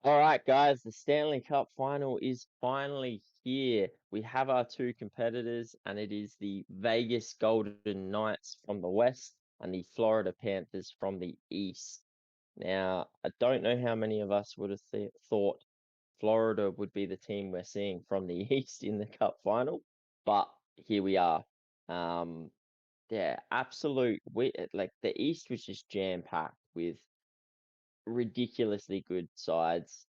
All right, guys, the Stanley Cup final is finally here. We have our two competitors, and it is the Vegas Golden Knights from the West and the Florida Panthers from the East. Now, I don't know how many of us would have thought Florida would be the team we're seeing from the East in the Cup final, but here we are. Um, yeah, absolute. Like the East was just jam-packed with ridiculously good sides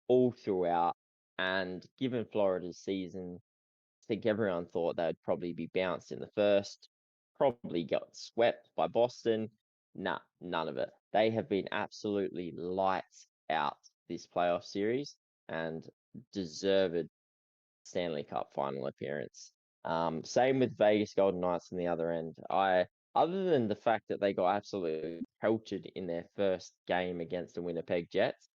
all throughout. And given Florida's season, I think everyone thought they'd probably be bounced in the first, probably got swept by Boston. Nah, none of it. They have been absolutely lights out this playoff series and deserved Stanley Cup final appearance. Same with Vegas Golden Knights on the other end. Other than the fact that they got absolutely pelted in their first game against the Winnipeg Jets,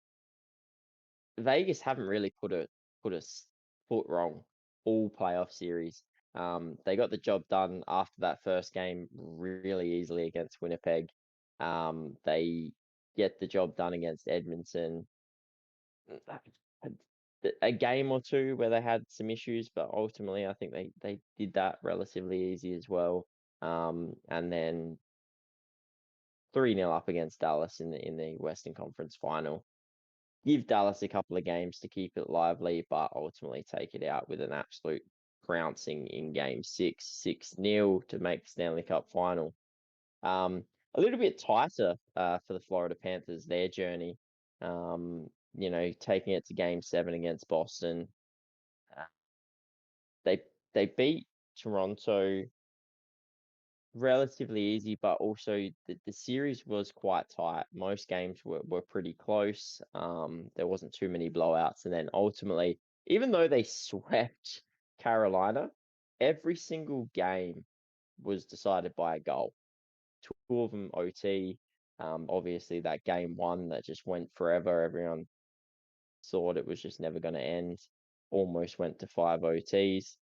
Vegas haven't really put a foot wrong all playoff series. They got the job done after that first game really easily against Winnipeg. They get the job done against Edmonton. A game or two where they had some issues, but ultimately I think they did that relatively easy as well. And then 3-0 up against Dallas in the Western Conference final. Give Dallas a couple of games to keep it lively, but ultimately take it out with an absolute trouncing in game 6, 6-0 to make the Stanley Cup final. A little bit tighter for the Florida Panthers, their journey. Taking it to game 7 against Boston. Uh, they beat Toronto relatively easy, but also the series was quite tight. Most games were pretty close. There wasn't too many blowouts. And then ultimately, even though they swept Carolina, every single game was decided by a goal. Two of them OT. Obviously, that game one that just went forever. Everyone thought it was just never going to end. Almost went to 5 OTs.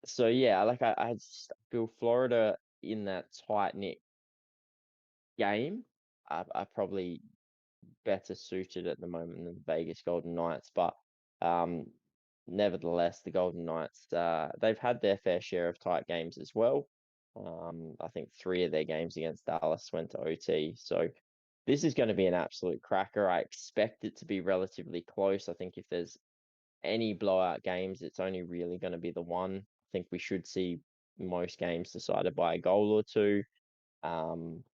So yeah, like I just feel Florida in that tight knit game are probably better suited at the moment than the Vegas Golden Knights. But um, nevertheless, the Golden Knights they've had their fair share of tight games as well. I think 3 of their games against Dallas went to OT. So this is going to be an absolute cracker. I expect it to be relatively close. I think if there's any blowout games, it's only really going to be the one. I think we should see most games decided by a goal or two. Um,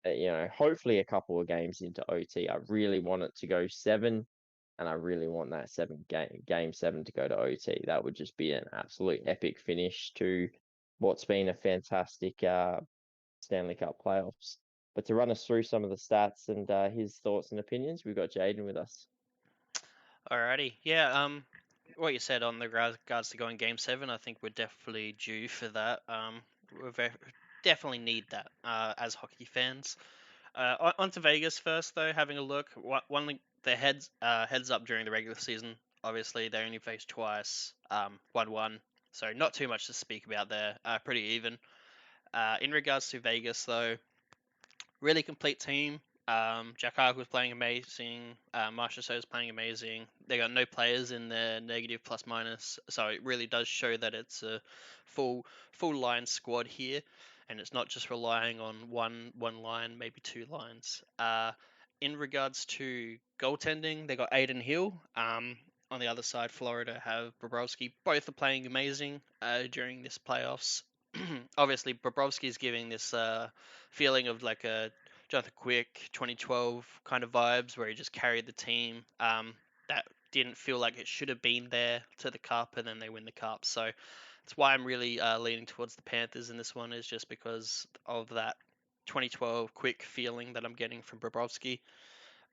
hopefully a couple of games into OT. I really want it to go 7, and I really want that game 7 to go to OT. That would just be an absolute epic finish to what's been a fantastic Stanley Cup playoffs. But to run us through some of the stats and his thoughts and opinions, we've got Jaden with us. Alrighty, yeah. What you said on the regards to going Game 7, I think we're definitely due for that. Definitely need that as hockey fans. On to Vegas first, though. Having a look, one their heads up during the regular season. Obviously, they only faced twice, 1-1. So not too much to speak about there. Pretty even. In regards to Vegas, though, really complete team. Jack Hart was playing amazing. Marcia is playing amazing. They got no players in their negative plus minus, so it really does show that it's a full line squad here, and it's not just relying on one line, maybe two lines. In regards to goaltending, they got Aiden Hill. On the other side, Florida have Bobrovsky. Both are playing amazing during this playoffs. Obviously, Bobrovsky is giving this feeling of like a Jonathan Quick 2012 kind of vibes where he just carried the team. That didn't feel like it should have been there to the cup, and then they win the cup. So that's why I'm really leaning towards the Panthers in this one, is just because of that 2012 Quick feeling that I'm getting from Bobrovsky.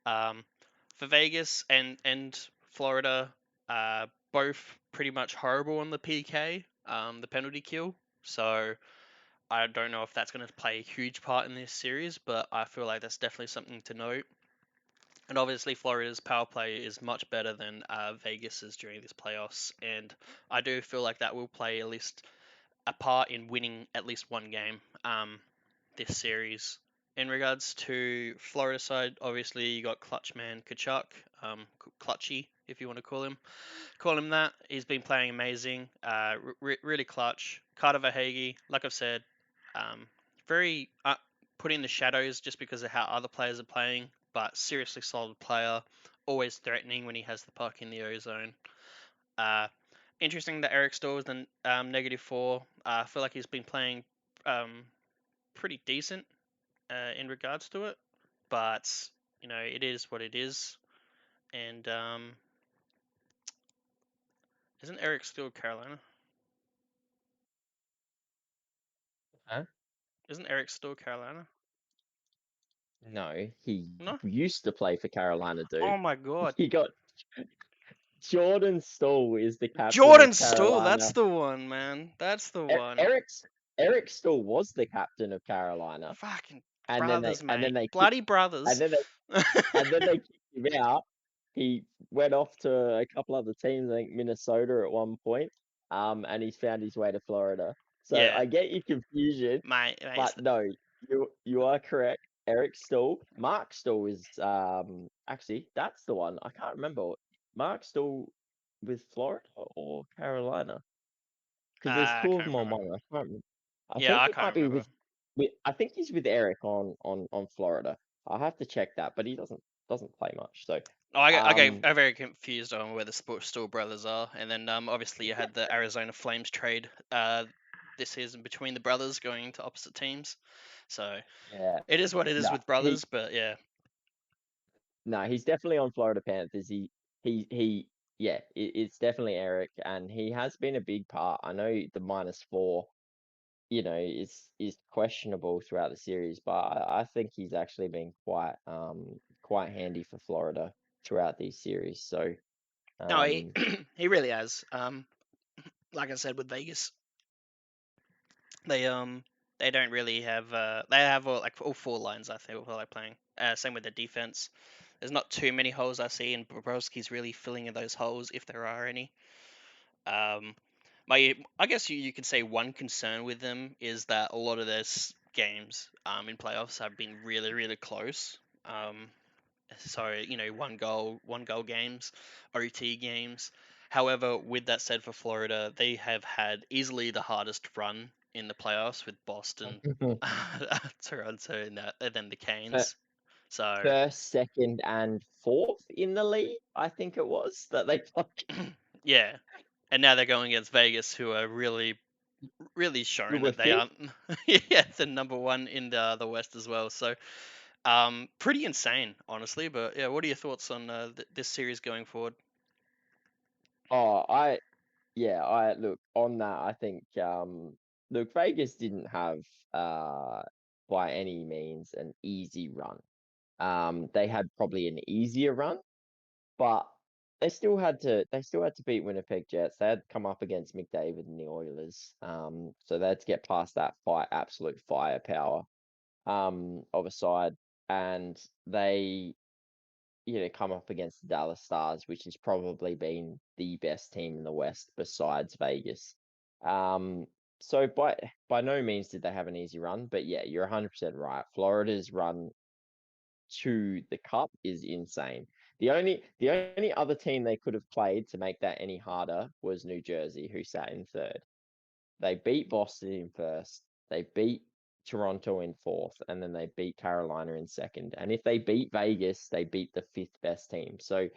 Um, for Vegas and Florida, both pretty much horrible on the PK, the penalty kill. So I don't know if that's going to play a huge part in this series, but I feel like that's definitely something to note. And obviously, Florida's power play is much better than Vegas's during this playoffs, and I do feel like that will play at least a part in winning at least one game this series. In regards to Florida side, obviously you got Clutch Man Kachuk, Clutchy if you want to call him that. He's been playing amazing, really clutch. Carter Verhaeghe, like I've said, um, very put in the shadows just because of how other players are playing, but seriously solid player, always threatening when he has the puck in the O zone. Uh, Interesting that Eric Staal was the -4. I feel like he's been playing um, pretty decent in regards to it, but it is what it is. And isn't Eric still Carolina? Huh? Isn't Eric still Carolina? No, he No. used to play for Carolina, dude. Oh my God. He got Jordan Staal is the captain Jordan of Stoll, that's Carolina. the one, man. That's the E- one. Eric's Eric Staal was the captain of Carolina, Fucking and then brothers, then mate. they kicked, Bloody and brothers. then they kicked him out. He went off to a couple other teams, I think Minnesota at one point, and he's found his way to Florida. So Yeah, I get your confusion, mate. but no, you are correct. Eric Staal, Mark Staal is actually that's the one. I can't remember. Mark Staal with Florida or Carolina because there's I two of can't them on remember. one. I can't remember. I Yeah, think I it can't might be remember. I think he's with Eric on Florida. I'll have to check that, but he doesn't play much. So, Oh, um, I'm very confused on where the Stoll brothers are, and then obviously you had the Arizona Flames trade this season between the brothers going to opposite teams. So yeah, it is what it is no, with brothers, but yeah. no, he's definitely on Florida Panthers. He, yeah, it's definitely Eric, and he has been a big part. I know the -4, is questionable throughout the series, but I think he's actually been quite handy for Florida throughout these series. So, No, he um, he really has. Like I said with Vegas, they they don't really have they have all four lines I think while they're playing. Same with the defense. There's not too many holes I see, and Bobrovsky's really filling in those holes if there are any. Um, I guess you could say one concern with them is that a lot of their games in playoffs have been really close. So one goal games, OT games. However, with that said, for Florida, they have had easily the hardest run in the playoffs with Boston, Toronto, and then the fir- Canes. So first, second, and fourth in the league, I think it was that they played. yeah, and now they're going against Vegas, who are really Who showing were that they fifth? aren't. Yeah, the number one in the West as well. So pretty insane, honestly. But yeah, what are your thoughts on this series going forward? Oh, I look on that. I think look, Vegas didn't have by any means an easy run. They had probably an easier run, but they still had to beat Winnipeg Jets. They had to come up against McDavid and the Oilers. So they had to get past that absolute firepower of a side, and they come up against the Dallas Stars, which has probably been the best team in the West besides Vegas. Um, so by no means did they have an easy run, but yeah, you're 100% right. Florida's run to the cup is insane. The only other team they could have played to make that any harder was New Jersey, who sat in third. They beat Boston in first. They beat Toronto in fourth, and then they beat Carolina in second. And if they beat Vegas, they beat the fifth best team. So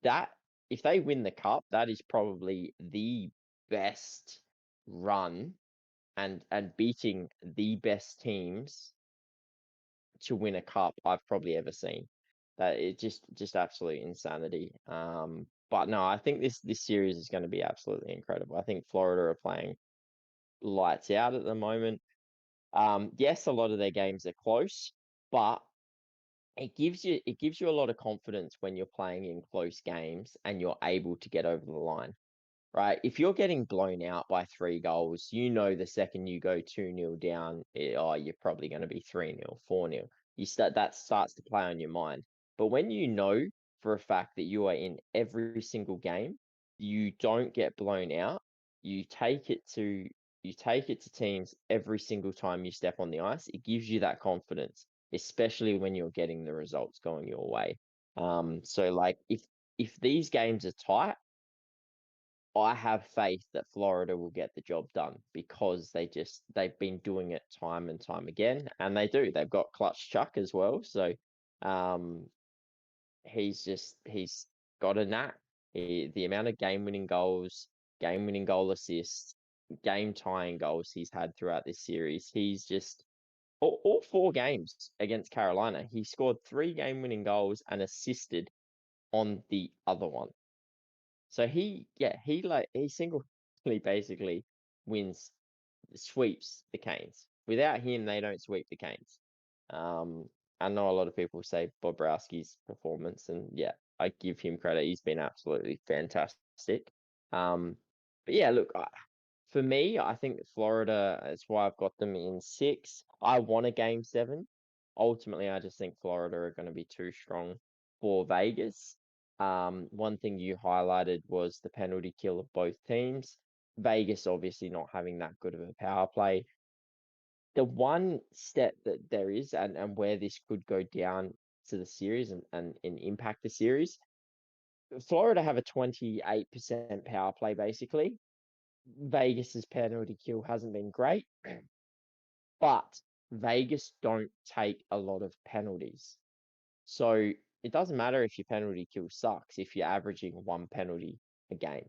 that if they win the cup, that is probably the best run and beating the best teams to win a cup I've probably ever seen. That it just absolute insanity. But no, I think this series is going to be absolutely incredible. I think Florida are playing lights out at the moment. Yes, a lot of their games are close, but it gives you a lot of confidence when you're playing in close games and you're able to get over the line, right? If you're getting blown out by 3 goals, the second you go 2-0 down, you're probably going to be 3-0, 4-0. That starts to play on your mind. But when you know for a fact that you are in every single game, you don't get blown out. You take it to you take it to teams every single time you step on the ice. It gives you that confidence. especially when you're getting the results going your way. So like if these games are tight, I have faith that Florida will get the job done because they've been doing it time and time again, and they do. They've got Clutch Chuck as well, so um, he's got a knack. The amount of game-winning goals, game-winning goal assists, game-tying goals he's had throughout this series, he's just all four games against Carolina, he scored three game-winning goals and assisted on the other one. So he single-handedly basically wins, sweeps the Canes. Without him, they don't sweep the Canes. Um, I know a lot of people say Bobrovsky's performance, and yeah, I give him credit. He's been absolutely fantastic. But yeah, look, for me, I think that Florida, that's why I've got them in six. I want a game seven. Ultimately, I just think Florida are going to be too strong for Vegas. One thing you highlighted was the penalty kill of both teams. Vegas obviously not having that good of a power play. The one step that there is, and where this could go down to the series and impact the series, Florida have a 28% power play basically. Vegas's penalty kill hasn't been great, but Vegas don't take a lot of penalties. So it doesn't matter if your penalty kill sucks if you're averaging one penalty a game.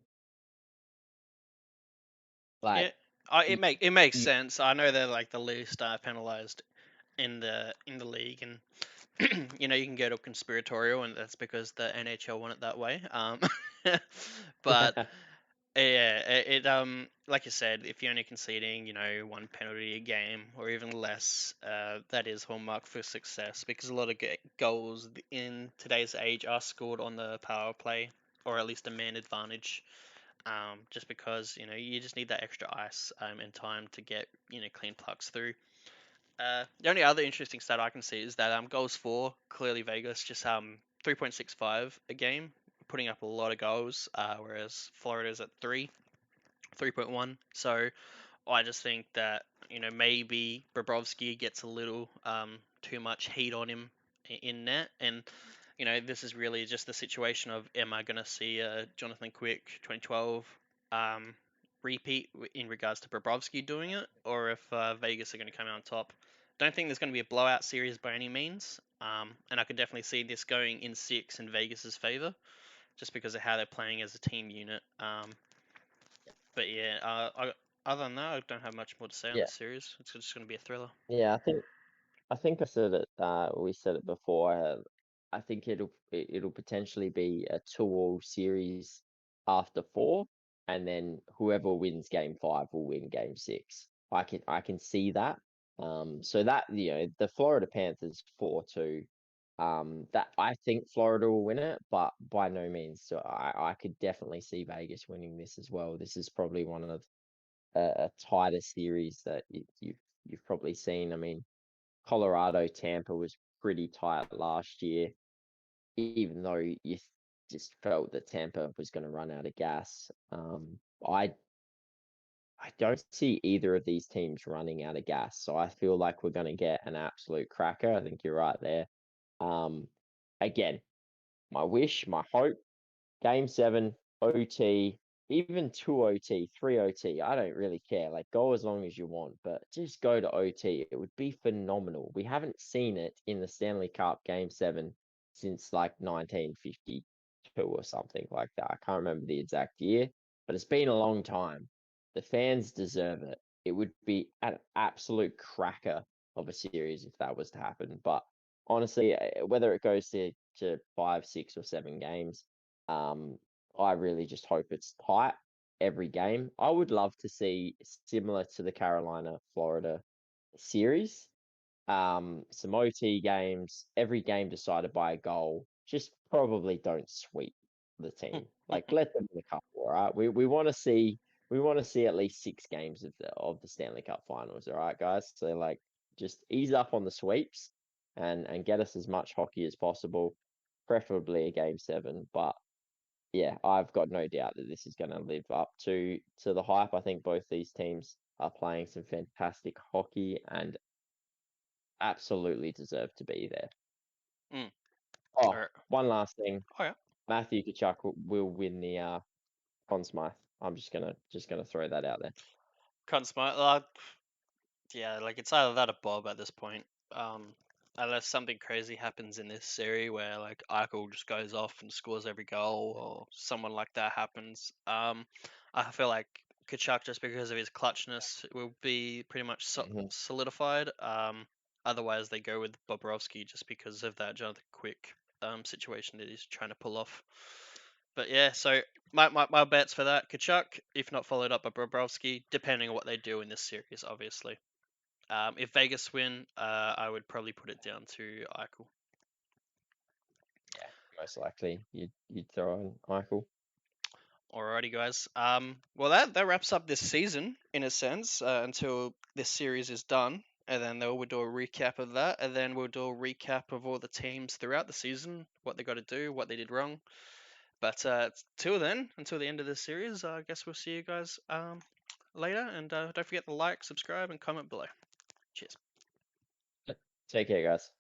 Yeah, Like it you, makes you sense. I know they're like the least penalized in the league, and you can go to conspiratorial, and that's because the NHL want it that way. But yeah, like you said, if you're only conceding, one penalty a game or even less, that is hallmark for success because a lot of goals in today's age are scored on the power play or at least a man advantage. Just because you just need that extra ice and time to get clean pucks through. The only other interesting stat I can see is that goals for clearly Vegas just 3.65 a game, putting up a lot of goals, whereas Florida's at 3.1. So I just think that maybe Bobrovsky gets a little too much heat on him in net, and this is really just the situation of am I going to see a Jonathan Quick 2012 um, repeat in regards to Bobrovsky doing it, or if Vegas are going to come out on top. Don't think there's going to be a blowout series by any means, and I could definitely see this going in six in Vegas's favor, just because of how they're playing as a team unit. But yeah, other than that, I don't have much more to say on yeah, this series. It's just going to be a thriller. yeah, I think I said it. We said it before. I think it'll potentially be a 2-all series after four, and then whoever wins game five will win game six. I can see that. So that the Florida Panthers 4-2. That I think Florida will win it, but by no means. So I could definitely see Vegas winning this as well. This is probably one of a tighter series that you've probably seen. I mean. Colorado Tampa was pretty tight last year, even though you just felt that Tampa was going to run out of gas. I I don't see either of these teams running out of gas, so I feel like we're going to get an absolute cracker. I think you're right there. Um, Again, my wish, my hope. Game seven, OT, even two OT, three OT. I don't really care. Like, go as long as you want, but just go to OT. It would be phenomenal. We haven't seen it in the Stanley Cup Game 7 since like 1952 or something like that. I can't remember the exact year, but it's been a long time. The fans deserve it. It would be an absolute cracker of a series if that was to happen. But honestly, whether it goes to 5, 6, or 7 games, um, I really just hope it's tight every game. I would love to see similar to the Carolina Florida series. Some OT games, every game decided by a goal. Just probably don't sweep the team. Like let them win a couple, all right? We want to see at least 6 games of the Stanley Cup finals, all right, guys? So like just ease up on the sweeps and get us as much hockey as possible, preferably a game seven. But yeah, I've got no doubt that this is going to live up to the hype. I think both these teams are playing some fantastic hockey, and absolutely deserve to be there. Mm. All Oh, right. one last thing. Oh yeah. Matthew Tkachuk will win the Conn Smythe. I'm just gonna throw that out there. Conn Smythe. Yeah, like it's either that or Bob at this point. Um, Unless something crazy happens in this series where like Eichel just goes off and scores every goal, or someone like that happens. I feel like Kachuk, just because of his clutchness, will be pretty much Mhm. solidified. Otherwise they go with Bobrovsky just because of that Jonathan Quick situation that he's trying to pull off. But yeah, so my bets for that Kachuk, if not followed up by Bobrovsky, depending on what they do in this series, obviously. If Vegas win, I would probably put it down to Eichel. Yeah, most likely you'd throw in Eichel. Alrighty, guys. Well, that wraps up this season in a sense until this series is done, and then we'll do a recap of that, and then we'll do a recap of all the teams throughout the season, what they got to do, what they did wrong. But till then, until the end of this series, I guess we'll see you guys later, and don't forget to like, subscribe, and comment below. Cheers. Take care, guys.